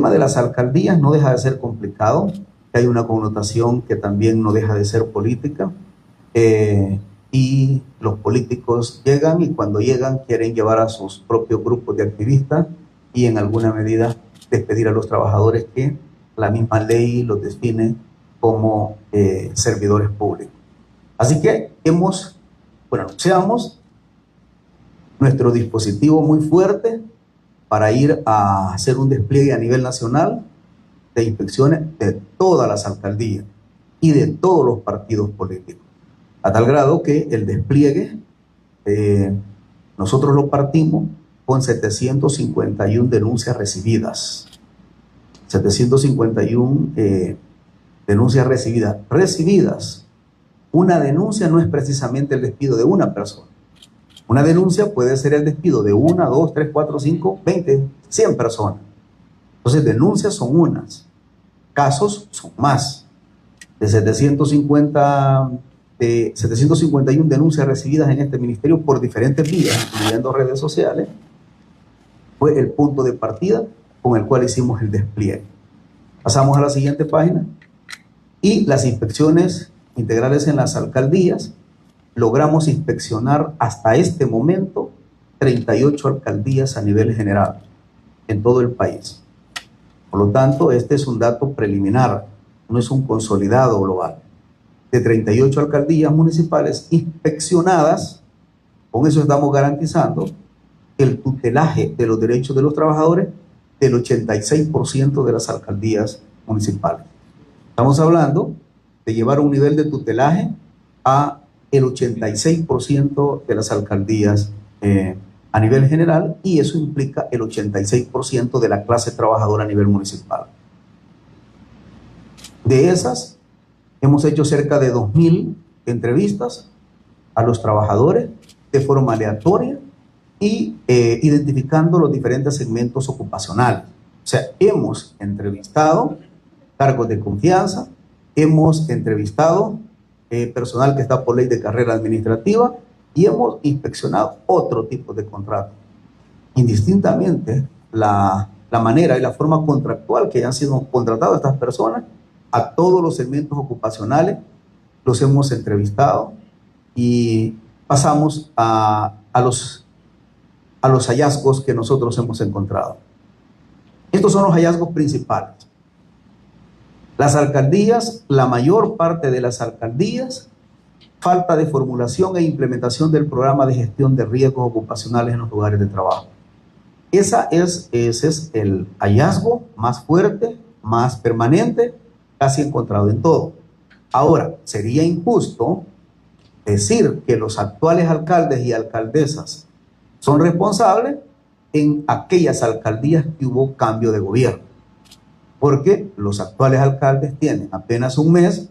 tema de las alcaldías no deja de ser complicado, hay una connotación que también no deja de ser política, y los políticos llegan y cuando llegan quieren llevar a sus propios grupos de activistas y en alguna medida despedir a los trabajadores que la misma ley los define como servidores públicos. Así que anunciamos nuestro dispositivo muy fuerte para ir a hacer un despliegue a nivel nacional de inspecciones de todas las alcaldías y de todos los partidos políticos, a tal grado que el despliegue nosotros lo partimos con 751 denuncias recibidas. 751 denuncias recibidas. Una denuncia no es precisamente el despido de una persona. Una denuncia puede ser el despido de 1, 2, 3, 4, 5, 20, 100 personas. Entonces, denuncias son unas, casos son más. De 751 denuncias recibidas en este ministerio por diferentes vías, incluyendo redes sociales, fue el punto de partida con el cual hicimos el despliegue. Pasamos a la siguiente página. Y las inspecciones integrales en las alcaldías, logramos inspeccionar hasta este momento 38 alcaldías a nivel general en todo el país. Por lo tanto, este es un dato preliminar, no es un consolidado global. De 38 alcaldías municipales inspeccionadas, con eso estamos garantizando el tutelaje de los derechos de los trabajadores del 86% de las alcaldías municipales. Estamos hablando de llevar un nivel de tutelaje a el 86% de las alcaldías a nivel general, y eso implica el 86% de la clase trabajadora a nivel municipal. De esas, hemos hecho cerca de 2.000 entrevistas a los trabajadores de forma aleatoria y identificando los diferentes segmentos ocupacionales. O sea, hemos entrevistado cargos de confianza, hemos entrevistado personal que está por ley de carrera administrativa y hemos inspeccionado otro tipo de contrato. Indistintamente, la manera y la forma contractual que hayan sido contratadas estas personas, a todos los segmentos ocupacionales los hemos entrevistado y pasamos a los hallazgos que nosotros hemos encontrado. Estos son los hallazgos principales. Las alcaldías, la mayor parte de las alcaldías, falta de formulación e implementación del programa de gestión de riesgos ocupacionales en los lugares de trabajo. Ese es el hallazgo más fuerte, más permanente, casi encontrado en todo. Ahora, sería injusto decir que los actuales alcaldes y alcaldesas son responsables en aquellas alcaldías que hubo cambio de gobierno, porque los actuales alcaldes tienen apenas un mes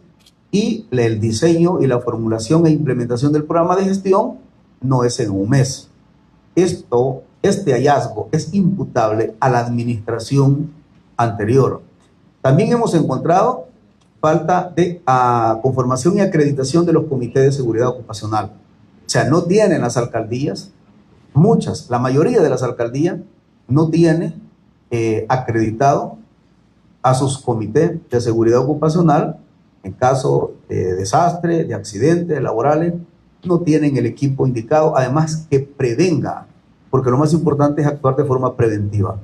y el diseño y la formulación e implementación del programa de gestión no es en un mes. Este hallazgo es imputable a la administración anterior. También hemos encontrado falta de conformación y acreditación de los comités de seguridad ocupacional. O sea, no tienen las alcaldías, la mayoría de las alcaldías no tiene acreditado a sus comités de seguridad ocupacional. En caso de desastre, de accidentes laborales, no tienen el equipo indicado, además que prevenga, porque lo más importante es actuar de forma preventiva.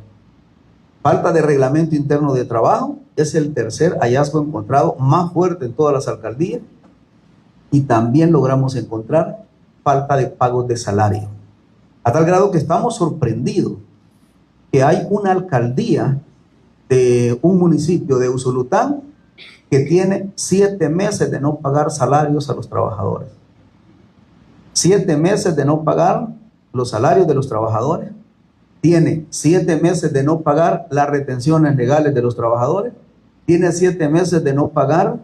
Falta de reglamento interno de trabajo es el tercer hallazgo encontrado más fuerte en todas las alcaldías, y también logramos encontrar falta de pagos de salario, a tal grado que estamos sorprendidos que hay una alcaldía de un municipio de Usulután que tiene 7 meses de no pagar salarios a los trabajadores. 7 meses de no pagar los salarios de los trabajadores. Tiene 7 meses de no pagar las retenciones legales de los trabajadores. Tiene 7 meses de no pagar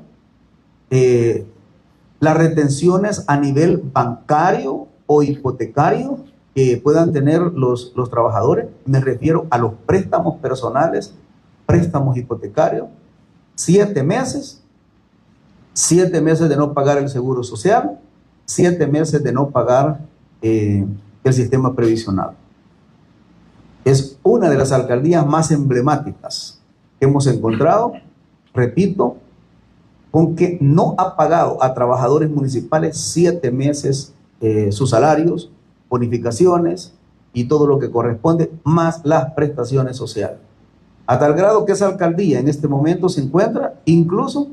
las retenciones a nivel bancario o hipotecario que puedan tener los trabajadores. Me refiero a los préstamos personales, préstamos hipotecarios. 7 meses. 7 meses de no pagar el seguro social. 7 meses de no pagar el sistema previsional. Es una de las alcaldías más emblemáticas hemos encontrado, repito, con que no ha pagado a trabajadores municipales 7 meses sus salarios, bonificaciones y todo lo que corresponde, más las prestaciones sociales. A tal grado que esa alcaldía en este momento se encuentra incluso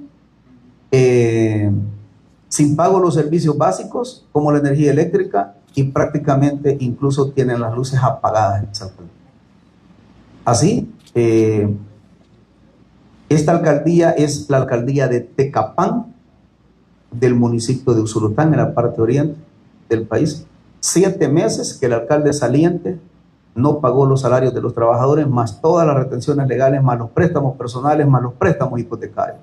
sin pago los servicios básicos como la energía eléctrica y prácticamente incluso tienen las luces apagadas en esa alcaldía. Así, esta alcaldía es la alcaldía de Tecapán, del municipio de Usulután, en la parte oriente del país. 7 meses que el alcalde saliente no pagó los salarios de los trabajadores, más todas las retenciones legales, más los préstamos personales, más los préstamos hipotecarios.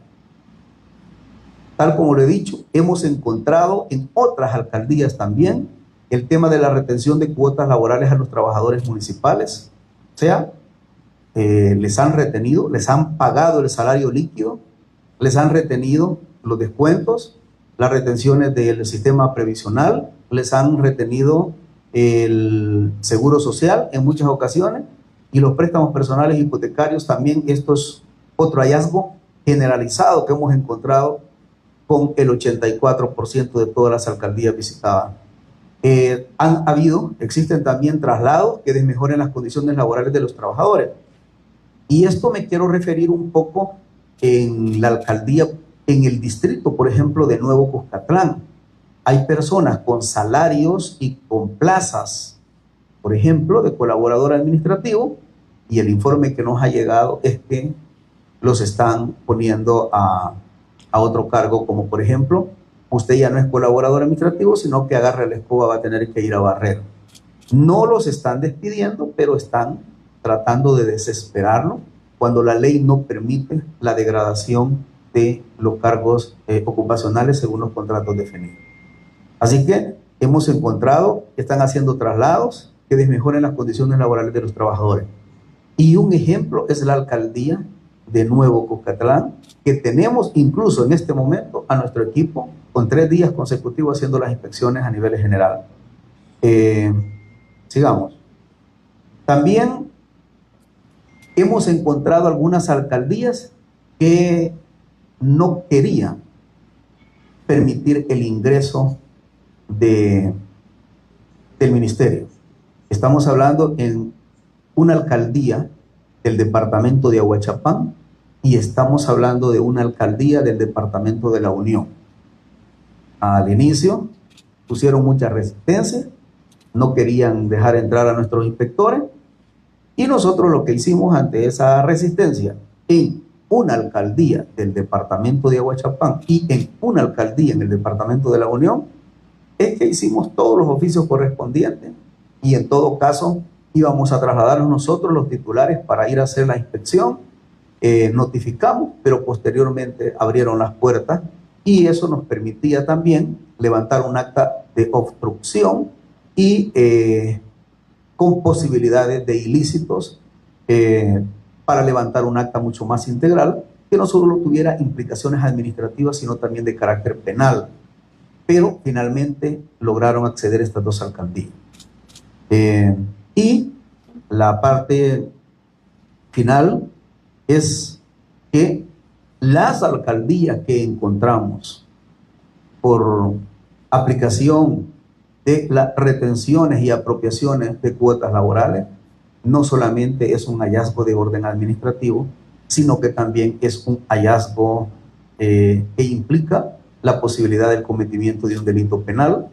Tal como lo he dicho, hemos encontrado en otras alcaldías también el tema de la retención de cuotas laborales a los trabajadores municipales. O sea, les han retenido, les han pagado el salario líquido, les han retenido los descuentos, las retenciones del sistema previsional, les han retenido el seguro social en muchas ocasiones y los préstamos personales hipotecarios también. Esto es otro hallazgo generalizado que hemos encontrado con el 84% de todas las alcaldías visitadas. Existen también traslados que desmejoren las condiciones laborales de los trabajadores. Y esto me quiero referir un poco en la alcaldía, en el distrito, por ejemplo, de Nuevo Cuscatlán. Hay personas con salarios y con plazas, por ejemplo, de colaborador administrativo, y el informe que nos ha llegado es que los están poniendo a otro cargo, como por ejemplo, usted ya no es colaborador administrativo, sino que agarra la escoba, va a tener que ir a barrer. No los están despidiendo, pero están tratando de desesperarlo cuando la ley no permite la degradación de los cargos ocupacionales según los contratos definidos. Así que hemos encontrado que están haciendo traslados que desmejoren las condiciones laborales de los trabajadores. Y un ejemplo es la alcaldía de Nuevo Cuscatlán, que tenemos incluso en este momento a nuestro equipo con 3 días consecutivos haciendo las inspecciones a nivel general. Sigamos. También hemos encontrado algunas alcaldías que no querían permitir el ingreso del ministerio. Estamos hablando en una alcaldía del departamento de Ahuachapán y estamos hablando de una alcaldía del departamento de La Unión. Al inicio pusieron mucha resistencia, no querían dejar entrar a nuestros inspectores, y nosotros lo que hicimos ante esa resistencia en una alcaldía del departamento de Ahuachapán y en una alcaldía en el departamento de La Unión es que hicimos todos los oficios correspondientes y en todo caso íbamos a trasladarnos nosotros los titulares para ir a hacer la inspección. Notificamos, pero posteriormente abrieron las puertas y eso nos permitía también levantar un acta de obstrucción y con posibilidades de ilícitos para levantar un acta mucho más integral que no solo tuviera implicaciones administrativas sino también de carácter penal. Pero finalmente lograron acceder a estas 2 alcaldías. Y la parte final es que las alcaldías que encontramos por aplicación de las retenciones y apropiaciones de cuotas laborales no solamente es un hallazgo de orden administrativo, sino que también es un hallazgo que implica la posibilidad del cometimiento de un delito penal.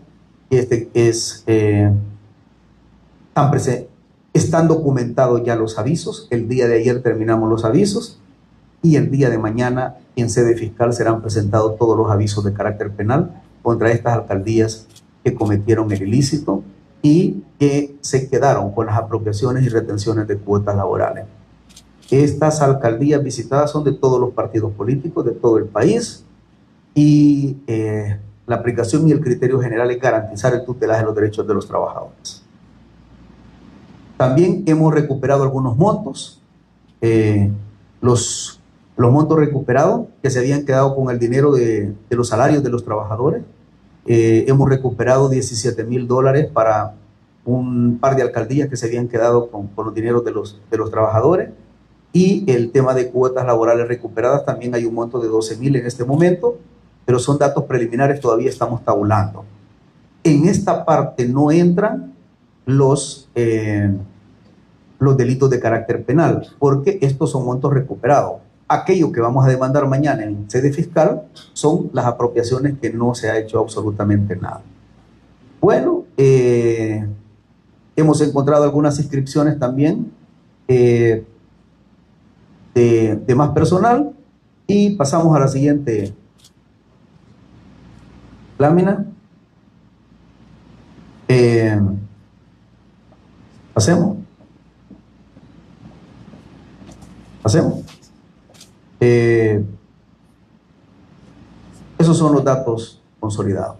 Están documentados ya los avisos. El día de ayer terminamos los avisos y el día de mañana en sede fiscal serán presentados todos los avisos de carácter penal contra estas alcaldías que cometieron el ilícito y que se quedaron con las apropiaciones y retenciones de cuotas laborales. Estas alcaldías visitadas son de todos los partidos políticos, de todo el país, y la aplicación y el criterio general es garantizar el tutelaje de los derechos de los trabajadores. También hemos recuperado algunos montos, los montos recuperados que se habían quedado con el dinero de los salarios de los trabajadores. Hemos recuperado $17,000 para un par de alcaldías que se habían quedado con los dineros de los trabajadores. Y el tema de cuotas laborales recuperadas, también hay un monto de 12.000 en este momento, pero son datos preliminares, todavía estamos tabulando. En esta parte no entran los delitos de carácter penal, porque estos son montos recuperados. Aquello que vamos a demandar mañana en sede fiscal son las apropiaciones que no se ha hecho absolutamente nada. Bueno, hemos encontrado algunas inscripciones también de más personal, y pasamos a la siguiente lámina. Pasemos. Esos son los datos consolidados.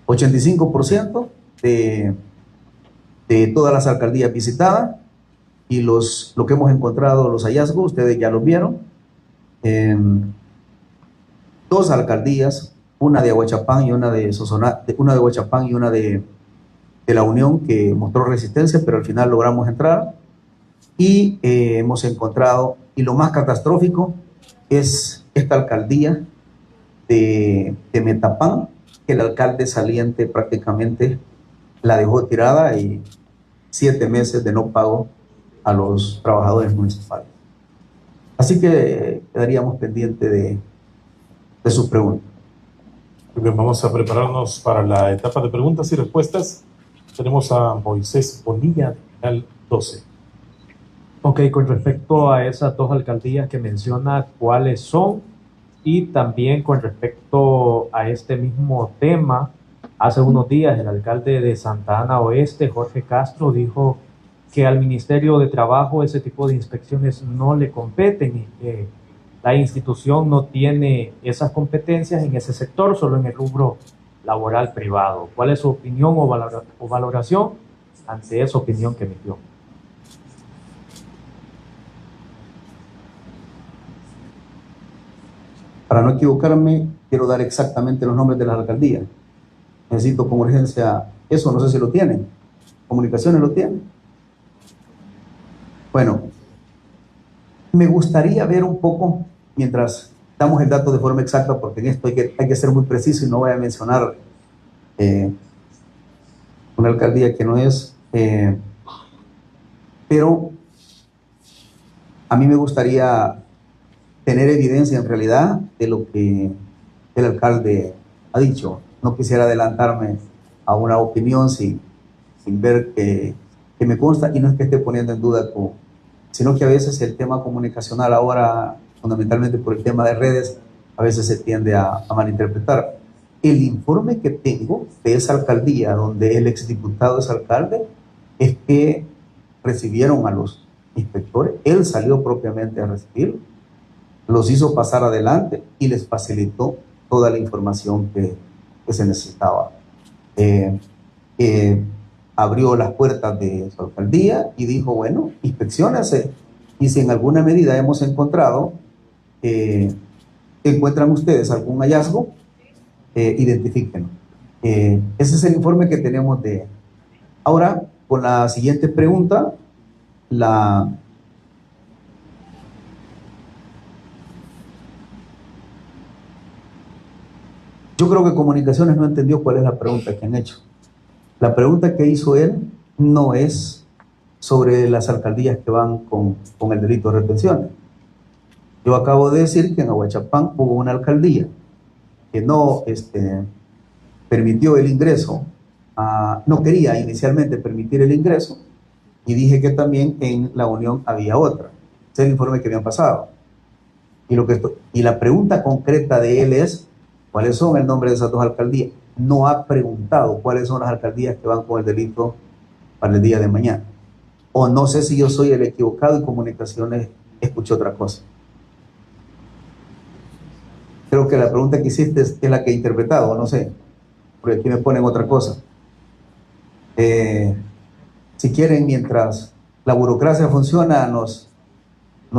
85% de todas las alcaldías visitadas, y lo que hemos encontrado, los hallazgos, ustedes ya los vieron. 2 alcaldías, una de Aguachapán y una de Sonsonate, una de Aguachapán y una de La Unión, que mostró resistencia, pero al final logramos entrar. Y hemos encontrado, y lo más catastrófico es esta alcaldía de Metapán, que el alcalde saliente prácticamente la dejó tirada, y 7 meses de no pago a los trabajadores municipales. Así que quedaríamos pendientes de sus preguntas. Muy bien, vamos a prepararnos para la etapa de preguntas y respuestas. Tenemos a Moisés Bonilla, de Canal 12. Ok, con respecto a esas 2 alcaldías que menciona, ¿cuáles son? Y también con respecto a este mismo tema, hace unos días el alcalde de Santa Ana Oeste, Jorge Castro, dijo que al Ministerio de Trabajo ese tipo de inspecciones no le competen y que la institución no tiene esas competencias en ese sector, solo en el rubro laboral privado. ¿Cuál es su opinión o valoración ante esa opinión que emitió? Para no equivocarme, quiero dar exactamente los nombres de las alcaldías. Necesito con urgencia eso, no sé si lo tienen. ¿Comunicaciones lo tienen? Bueno, me gustaría ver un poco, mientras damos el dato de forma exacta, porque en esto hay que ser muy preciso y no voy a mencionar una alcaldía que no es, pero a mí me gustaría tener evidencia en realidad de lo que el alcalde ha dicho. No quisiera adelantarme a una opinión sin ver que me consta, y no es que esté poniendo en duda, sino que a veces el tema comunicacional ahora, fundamentalmente por el tema de redes, a veces se tiende a malinterpretar. El informe que tengo de esa alcaldía, donde el exdiputado es alcalde, es que recibieron a los inspectores, él salió propiamente a recibirlos, los hizo pasar adelante y les facilitó toda la información que se necesitaba. Abrió las puertas de su alcaldía y dijo, bueno, inspecciónense, y si en alguna medida hemos encontrado, encuentran ustedes algún hallazgo, identifíquenlo. Ese es el informe que tenemos de... Ahora, con la siguiente pregunta, yo creo que Comunicaciones no entendió cuál es la pregunta que han hecho. La pregunta que hizo él no es sobre las alcaldías que van con el delito de retenciones. Yo acabo de decir que en Aguachapán hubo una alcaldía que no permitió el ingreso, no quería inicialmente permitir el ingreso, y dije que también en La Unión había otra. Ese es el informe que me han pasado. Y la pregunta concreta de él es, ¿cuáles son el nombre de esas 2 alcaldías? No ha preguntado cuáles son las alcaldías que van con el delito para el día de mañana. O no sé si yo soy el equivocado y Comunicaciones escuchó otra cosa. Creo que la pregunta que hiciste es la que he interpretado, no sé, porque aquí me ponen otra cosa. Si quieren, mientras la burocracia funciona, nos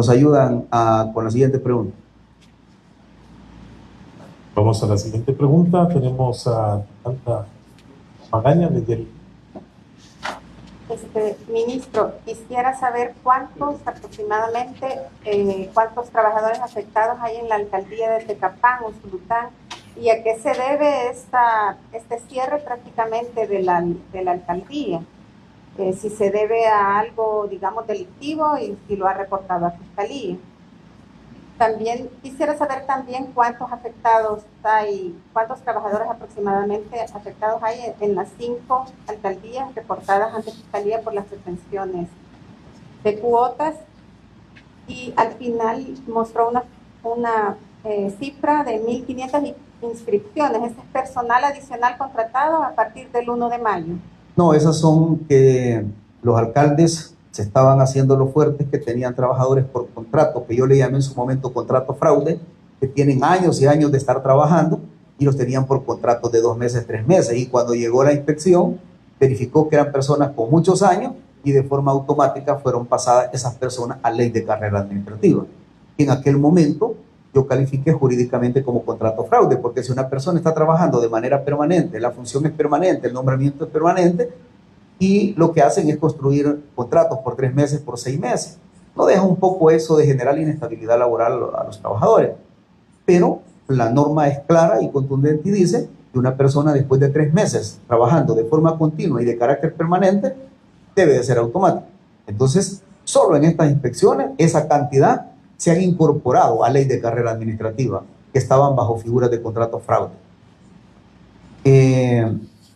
ayudan con la siguiente pregunta. Vamos a la siguiente pregunta. Tenemos a Tanta Magaña desde el... Ministro, quisiera saber aproximadamente, cuántos trabajadores afectados hay en la alcaldía de Tecapán, Usulután, y a qué se debe este cierre prácticamente de la alcaldía. Si se debe a algo, digamos, delictivo y si lo ha reportado a Fiscalía. También quisiera saber cuántos afectados hay, cuántos trabajadores aproximadamente afectados hay en las 5 alcaldías reportadas ante Fiscalía por las retenciones de cuotas. Y al final mostró una cifra de 1.500 inscripciones. ¿Ese es personal adicional contratado a partir del 1 de mayo? No, esas son que los alcaldes se estaban haciendo los fuertes, que tenían trabajadores por contrato, que yo le llamé en su momento contrato fraude, que tienen años y años de estar trabajando y los tenían por contratos de 2 meses, 3 meses. Y cuando llegó la inspección, verificó que eran personas con muchos años y de forma automática fueron pasadas esas personas a ley de carrera administrativa. En aquel momento yo califiqué jurídicamente como contrato fraude, porque si una persona está trabajando de manera permanente, la función es permanente, el nombramiento es permanente, y lo que hacen es construir contratos por 3 meses, por 6 meses. No deja un poco eso de generar inestabilidad laboral a los trabajadores. Pero la norma es clara y contundente y dice que una persona después de 3 meses trabajando de forma continua y de carácter permanente debe de ser automático. Entonces, solo en estas inspecciones, esa cantidad se han incorporado a ley de carrera administrativa, que estaban bajo figuras de contrato fraude.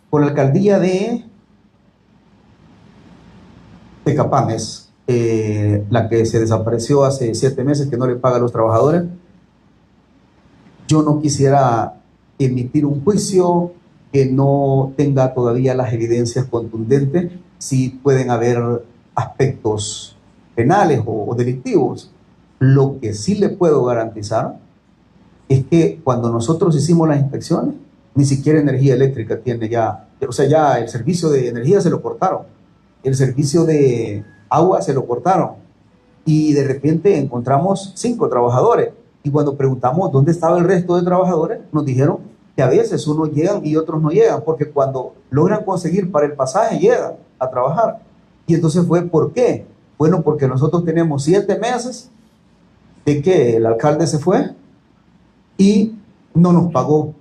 Con la alcaldía de Tecapán es la que se desapareció hace 7 meses, que no le paga a los trabajadores. Yo no quisiera emitir un juicio que no tenga todavía las evidencias contundentes, si pueden haber aspectos penales o delictivos. Lo que sí le puedo garantizar es que cuando nosotros hicimos las inspecciones, ni siquiera energía eléctrica tiene ya, o sea, ya el servicio de energía se lo cortaron, el servicio de agua se lo cortaron, y de repente encontramos 5 trabajadores, y cuando preguntamos dónde estaba el resto de trabajadores, nos dijeron que a veces unos llegan y otros no llegan, porque cuando logran conseguir para el pasaje, llegan a trabajar. Y entonces fue, ¿por qué? Bueno, porque nosotros tenemos 7 meses de que el alcalde se fue y no nos pagó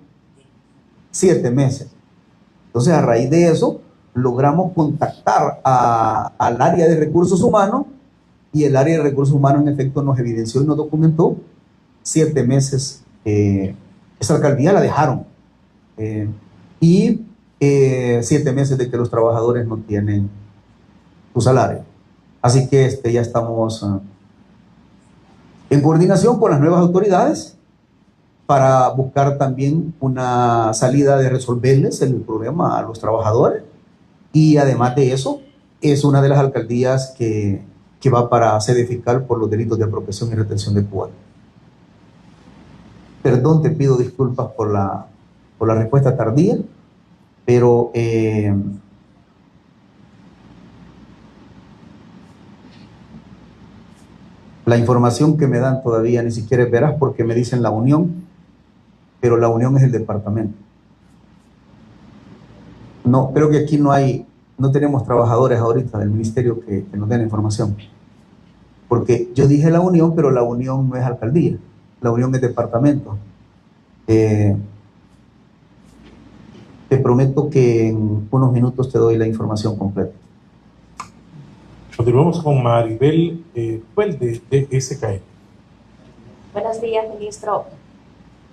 7 meses. Entonces, a raíz de eso, logramos contactar al área de recursos humanos, y el área de recursos humanos en efecto nos evidenció y nos documentó 7 meses. Esa alcaldía la dejaron. Y 7 meses de que los trabajadores no tienen su salario. Así que ya estamos en coordinación con las nuevas autoridades para buscar también una salida de resolverles el problema a los trabajadores. Y además de eso, es una de las alcaldías que va para sede fiscal por los delitos de apropiación y retención de cuotas. Perdón, te pido disculpas por la respuesta tardía, pero la información que me dan todavía ni siquiera es veraz, porque me dicen la Unión, pero la Unión es el departamento. No, creo que aquí no tenemos trabajadores ahorita del ministerio que nos den la información. Porque yo dije la Unión, pero la Unión no es alcaldía, la Unión es departamento. Te prometo que en unos minutos te doy la información completa. Continuamos con Maribel Fuelde de SKE. Buenos días, ministro.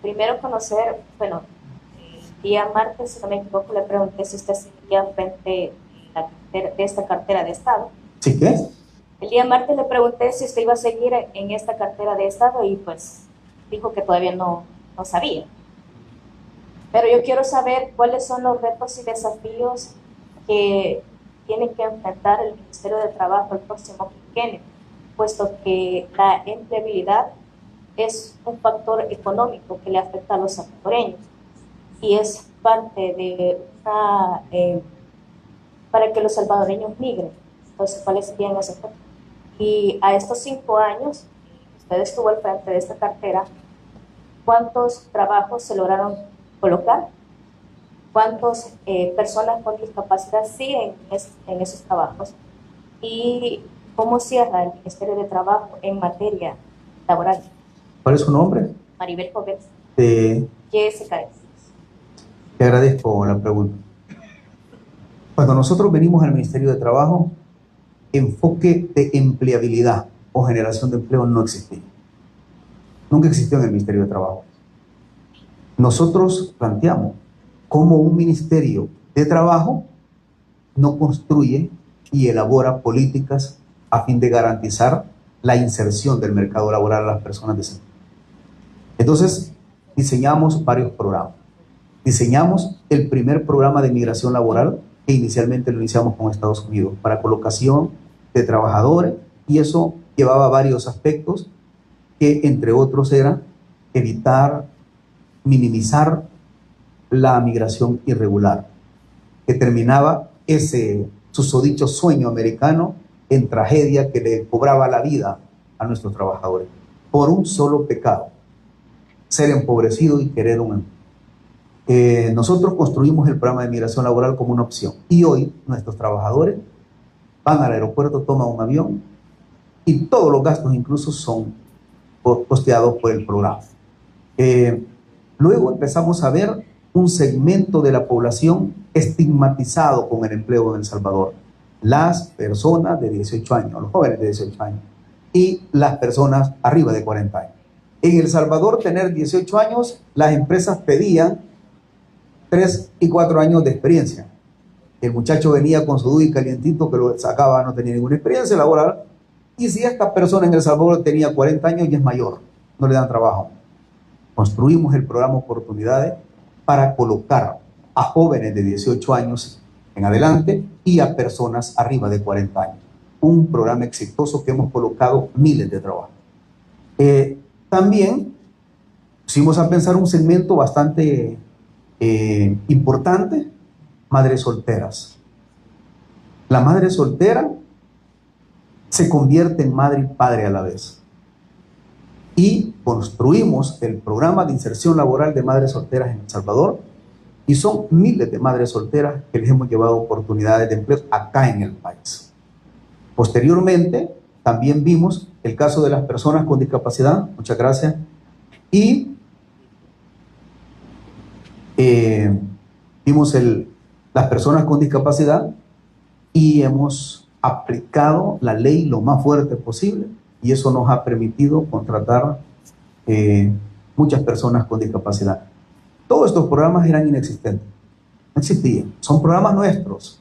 Primero conocer, bueno, el día martes, si no me equivoco, le pregunté si usted seguía frente de esta cartera de Estado. ¿Sí qué? El día martes le pregunté si usted iba a seguir en esta cartera de Estado y pues dijo que todavía no sabía. Pero yo quiero saber cuáles son los retos y desafíos que tiene que enfrentar el Ministerio de Trabajo el próximo quinquenio, puesto que la empleabilidad es un factor económico que le afecta a los salvadoreños y es parte de para que los salvadoreños migren. Entonces, ¿cuáles serían esos factores? Y a estos 5 años, usted estuvo al frente de esta cartera, ¿cuántos trabajos se lograron colocar? cuántas personas con discapacidad siguen en esos trabajos y cómo cierra el Ministerio de Trabajo en materia laboral. ¿Cuál es su nombre? Maribel Jovet, Te YSKS. agradezco la pregunta. Cuando nosotros venimos al Ministerio de Trabajo, enfoque de empleabilidad o generación de empleo no existía. Nunca existió en el Ministerio de Trabajo. Nosotros planteamos cómo un Ministerio de Trabajo no construye y elabora políticas a fin de garantizar la inserción del mercado laboral a las personas desempleadas. Entonces, diseñamos varios programas. Diseñamos el primer programa de migración laboral, que inicialmente lo iniciamos con Estados Unidos, para colocación de trabajadores, y eso llevaba varios aspectos, que entre otros era evitar, minimizar la migración irregular, que terminaba ese susodicho sueño americano en tragedia que le cobraba la vida a nuestros trabajadores, por un solo pecado: ser empobrecido y querer un empleo. Nosotros construimos el programa de migración laboral como una opción, y hoy nuestros trabajadores van al aeropuerto, toman un avión, y todos los gastos incluso son costeados por el programa. Luego empezamos a ver un segmento de la población estigmatizado con el empleo en El Salvador: las personas de 18 años, los jóvenes de 18 años, y las personas arriba de 40 años. En El Salvador, tener 18 años, las empresas pedían 3 y 4 años de experiencia. El muchacho venía con su DUI calientito, pero sacaba, no tenía ninguna experiencia laboral. Y si esta persona en El Salvador tenía 40 años y es mayor, no le dan trabajo. Construimos el programa Oportunidades para colocar a jóvenes de 18 años en adelante y a personas arriba de 40 años. Un programa exitoso que hemos colocado miles de trabajos. También pusimos a pensar un segmento bastante importante: madres solteras. La madre soltera se convierte en madre y padre a la vez. Y construimos el programa de inserción laboral de madres solteras en El Salvador, y son miles de madres solteras que les hemos llevado oportunidades de empleo acá en el país. Posteriormente, también vimos el caso de las personas con discapacidad, muchas gracias, y vimos las personas con discapacidad, y hemos aplicado la ley lo más fuerte posible, y eso nos ha permitido contratar muchas personas con discapacidad. Todos estos programas eran inexistentes, no existían. Son programas nuestros,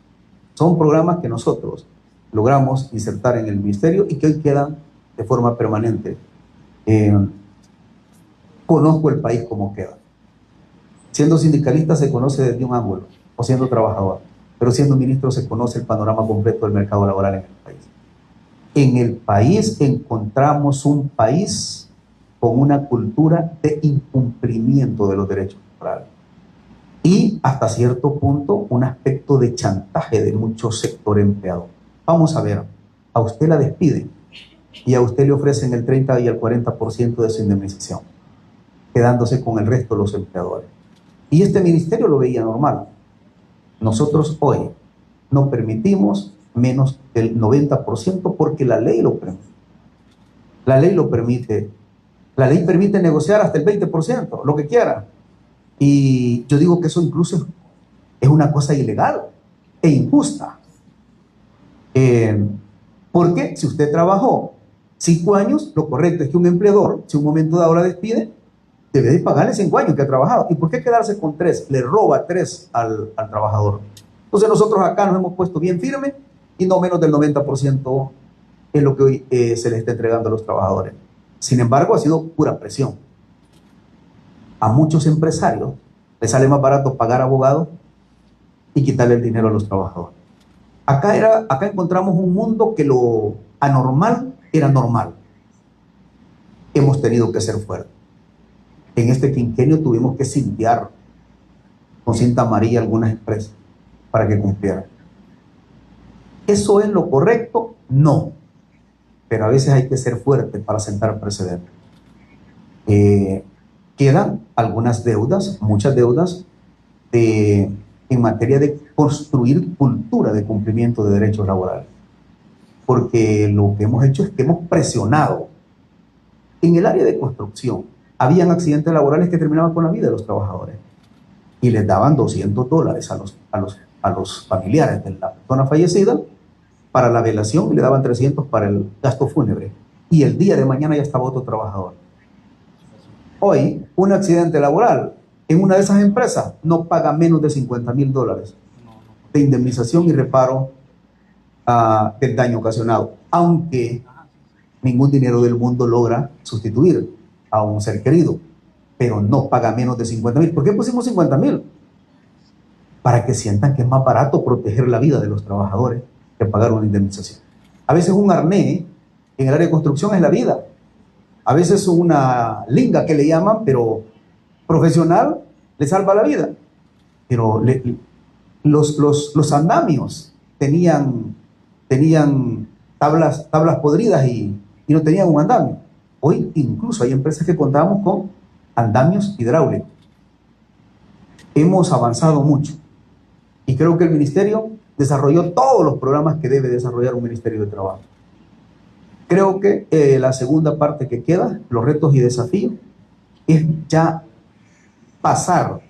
son programas que nosotros logramos insertar en el ministerio y que hoy quedan de forma permanente. Conozco el país como queda. Siendo sindicalista se conoce desde un ángulo, o siendo trabajador, pero siendo ministro se conoce el panorama completo del mercado laboral en el país. En el país encontramos un país con una cultura de incumplimiento de los derechos laborales y hasta cierto punto un aspecto de chantaje de muchos sectores empleados. Vamos a ver, a usted la despiden y a usted le ofrecen el 30 y el 40% de su indemnización, quedándose con el resto de los empleadores. Y este ministerio lo veía normal. Nosotros hoy no permitimos menos del 90% porque la ley lo permite. La ley lo permite. La ley permite negociar hasta el 20%, lo que quiera. Y yo digo que eso incluso es una cosa ilegal e injusta. Porque si usted trabajó 5 años, lo correcto es que un empleador, si un momento dado la despide, debe de pagarle 5 años que ha trabajado. ¿Y por qué quedarse con 3? Le roba 3 al trabajador. Entonces nosotros acá nos hemos puesto bien firme y no menos del 90% es lo que hoy se les está entregando a los trabajadores. Sin embargo, ha sido pura presión. A muchos empresarios les sale más barato pagar abogados y quitarle el dinero a los trabajadores. Acá encontramos un mundo que lo anormal era normal. Hemos tenido que ser fuertes. En este quinquenio tuvimos que cintear con cinta amarilla algunas empresas para que cumplieran. ¿Eso es lo correcto? No. Pero a veces hay que ser fuerte para sentar precedentes. Quedan algunas deudas, muchas deudas de en materia de construir cultura de cumplimiento de derechos laborales. Porque lo que hemos hecho es que hemos presionado. En el área de construcción, habían accidentes laborales que terminaban con la vida de los trabajadores y les daban $200 a los familiares de la persona fallecida para la velación y le daban 300 para el gasto fúnebre. Y el día de mañana ya estaba otro trabajador. Hoy, un accidente laboral en una de esas empresas no paga menos de $50,000 de indemnización y reparo del daño ocasionado, aunque ningún dinero del mundo logra sustituir a un ser querido, pero no paga menos de 50,000. ¿Por qué pusimos 50,000? Para que sientan que es más barato proteger la vida de los trabajadores que pagar una indemnización. A veces un arnés en el área de construcción es la vida. A veces una linga que le llaman, pero profesional, le salva la vida. Pero los andamios tenían tablas podridas y no tenían un andamio. Hoy incluso hay empresas que contamos con andamios hidráulicos. Hemos avanzado mucho y creo que el ministerio desarrolló todos los programas que debe desarrollar un ministerio de trabajo. Creo que la segunda parte que queda, los retos y desafíos, es ya pasar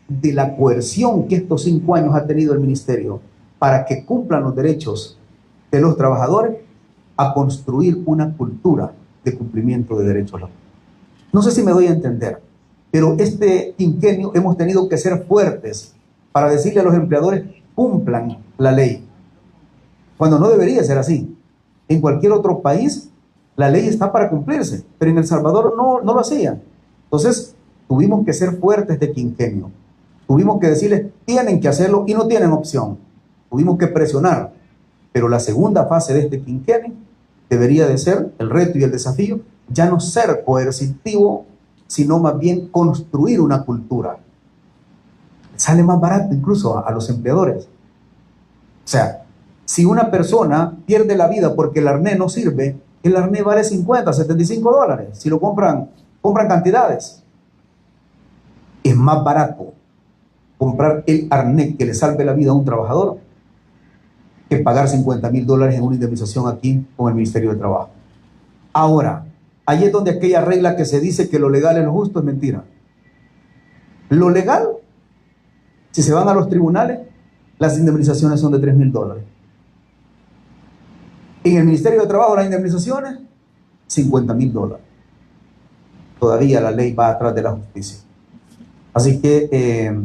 de la coerción que estos 5 años ha tenido el ministerio para que cumplan los derechos de los trabajadores a construir una cultura de cumplimiento de derechos laborales. No sé si me doy a entender, pero este quinquenio hemos tenido que ser fuertes para decirle a los empleadores: cumplan la ley, cuando no debería ser así. En cualquier otro país la ley está para cumplirse, pero en El Salvador no lo hacían. Entonces tuvimos que ser fuertes de quinquenio, tuvimos que decirles: tienen que hacerlo y no tienen opción. Tuvimos que presionar, pero la segunda fase de este quinquenio debería de ser el reto y el desafío, ya no ser coercitivo, sino más bien construir una cultura. Sale más barato incluso a los empleadores. O sea, si una persona pierde la vida porque el arnés no sirve, el arnés vale $50, $75. Si lo compran cantidades. Es más barato comprar el arnés que le salve la vida a un trabajador que pagar $50,000 en una indemnización aquí con el Ministerio de Trabajo. Ahora, ahí es donde aquella regla que se dice que lo legal es lo justo es mentira. Lo legal, si se van a los tribunales, las indemnizaciones son de $3,000. En el Ministerio de Trabajo las indemnizaciones, $50,000. Todavía la ley va atrás de la justicia. Así que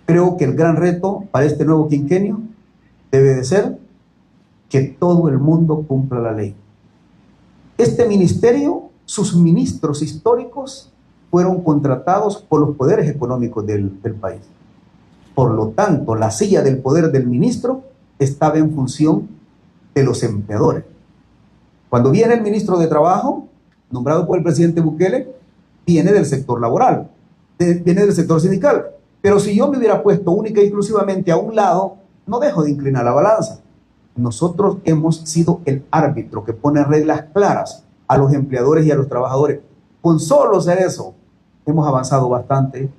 creo que el gran reto para este nuevo quinquenio debe de ser que todo el mundo cumpla la ley. Este ministerio, sus ministros históricos fueron contratados por los poderes económicos del país. Por lo tanto, la silla del poder del ministro estaba en función de los empleadores. Cuando viene el ministro de Trabajo, nombrado por el presidente Bukele, viene del sector laboral, viene del sector sindical. Pero si yo me hubiera puesto única y exclusivamente a un lado, no dejo de inclinar la balanza. Nosotros hemos sido el árbitro que pone reglas claras a los empleadores y a los trabajadores. Con solo ser eso, hemos avanzado bastante